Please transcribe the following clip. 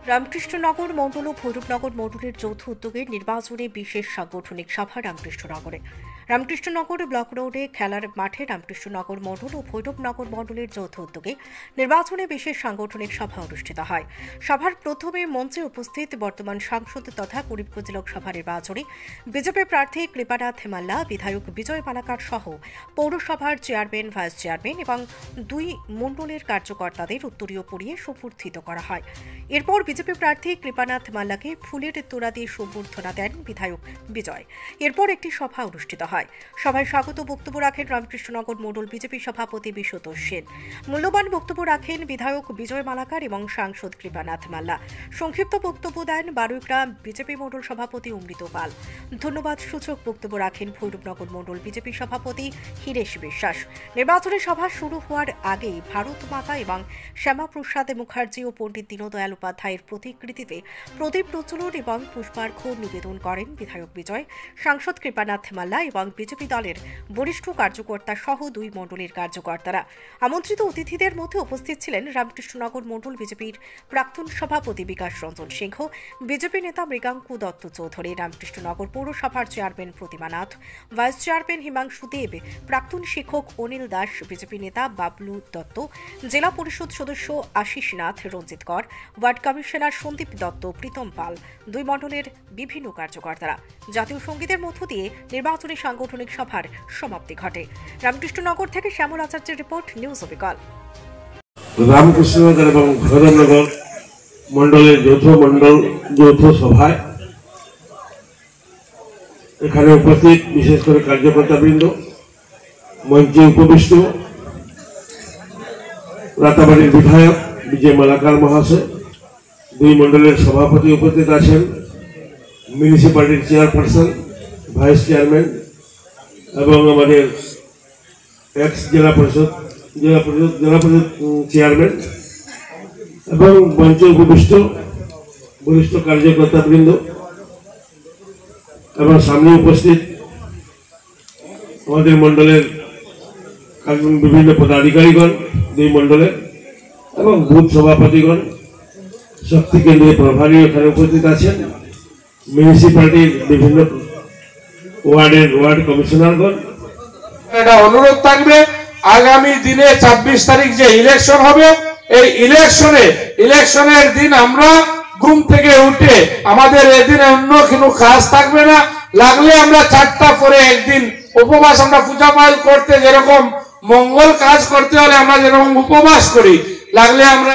রামকৃষ্ণনগর মণ্ডল ও ভৈরবনগর মণ্ডলের যৌথ উদ্যোগে নির্বাচনে বিশেষ সাংগঠনিক সভা রামকৃষ্ণনগরে। রামকৃষ্ণনগর ব্লক রোডে খেলার মাঠে রামকৃষ্ণনগর মণ্ডল ও ভৈরবনগর মণ্ডলের যৌথ উদ্যোগে নির্বাচনে বিশেষ সাংগঠনিক সভা অনুষ্ঠিত হয়। সভার প্রথমে মঞ্চে উপস্থিত বর্তমান সাংসদ তথা করিমগঞ্জ লোকসভা নির্বাচনে বিজেপি প্রার্থী কৃপানাথ মাল্লা, বিধায়ক বিজয় মালাকার সহ পৌরসভার চেয়ারম্যান, ভাইস চেয়ারম্যান এবং দুই মণ্ডলের কার্যকর্তাদের উত্তরীয় পরিয়ে সম্বর্ধিত করা হয়। এরপর বিজেপি প্রার্থী কৃপানাথ মাল্লাকে ফুলের তোড়া দিয়ে সম্বর্ধনা দেন বিধায়ক বিজয়। এরপর একটি সভা অনুষ্ঠিত হয়। সভায় স্বাগত বক্তব্য রাখেন রামকৃষ্ণনগর মণ্ডল বিজেপি সভাপতি বিশ্বতোষ সেন। মূল্যবান বক্তব্য রাখেন বিধায়ক বিজয় মালাকার এবং সাংসদ কৃপানাথ মাল্লা। সংক্ষিপ্ত বক্তব্য দেন বারুইগ্রাম বিজেপি মণ্ডল সভাপতি অমৃত পাল। ধন্যবাদ সূচক বক্তব্য রাখেন ভৈরবনগর মণ্ডল বিজেপি সভাপতি হীরেশ বিশ্বাস। নির্বাচনী সভা শুরু হওয়ার আগেই ভারত মাতা এবং শ্যামাপ্রসাদ মুখার্জি ও পণ্ডিত দীনদয়াল উপাধ্যায়ের প্রতিকৃতিতে প্রদীপ প্রজ্বলন এবং পুষ্পার্ঘ্য নিবেদন করেন বিধায়ক বিজয়, সাংসদ কৃপানাথ মাল্লা এবং বিজেপি দলের বরিষ্ঠ কার্যকর্তা সহ দুই মণ্ডলের কার্যকর্তারা। আমন্ত্রিত অতিথিদের মধ্যে উপস্থিত ছিলেন রামকৃষ্ণনগর মণ্ডল বিজেপির প্রাক্তন সভাপতি বিকাশ রঞ্জন সিংহ, বিজেপি নেতা মৃগাঙ্কু দত্ত চৌধুরী, রামকৃষ্ণনগর পৌরসভার চেয়ারম্যান প্রতিমা নাথ, ভাইস চেয়ারম্যান হিমাংশু দেব, প্রাক্তন শিক্ষক অনিল দাস, বিজেপি নেতা বাবলু দত্ত, জেলা পরিষদ সদস্য আশিস নাথ, রঞ্জিত কর, ওয়ার্ড কমিশনার সন্দীপ দত্ত, প্রীতম পাল, দুই মণ্ডলের বিভিন্ন কার্যকর্তারা। জাতীয় সঙ্গীতের মধ্য দিয়ে নির্বাচনী সাংগঠনিক সভার সমাপ্তি ঘটে। রামকৃষ্ণনগর থেকে শ্যামল আচার্যের রিপোর্ট, নিউজ অবিকল। রামকৃষ্ণনগর এবং ভৈরবনগর মণ্ডলের যৌথ সভায় এখানে উপস্থিত বিশেষ করে কার্যকর্তাবৃন্দ, মঞ্চে উপবিষ্ট রাতাবাড়ির বিধায়ক বিজয় মালাকার মহাশয়, দুই মণ্ডলের সভাপতি উপস্থিত আছেন, মিউনিসিপ্যালিটির চেয়ারপারসন, ভাইস চেয়ারম্যান এবং আমাদের এক্স জেলা পরিষদ চেয়ারম্যান এবং মঞ্চে উপবিষ্ট বরিষ্ঠ কার্যকর্তাবৃন্দ এবং সামনে উপস্থিত আমাদের মণ্ডলের বিভিন্ন পদাধিকারীগণ, দুই মণ্ডলের এবং বুথ সভাপতিগণ, শক্তি কেন্দ্রের প্রভারী এখানে উপস্থিত আছেন, মিউনিসিপ্যালিটির বিভিন্ন ওয়ার্ড কমিশনারগণ। এটা অনুরোধ থাকবে, আগামী দিনে 26 তারিখ যে ইলেকশন হবে, এই ইলেকশনের দিন আমরা ঘুম থেকে উঠে আমাদের এদিনে অন্য কোনো কাজ থাকবে না। লাগলে আমরা 4টা পরে একদিন উপবাস, আমরা পূজা পাল করতে যেরকম মঙ্গল কাজ করতে হলে আমরা যেরকম উপবাস করি, লাগলে আমরা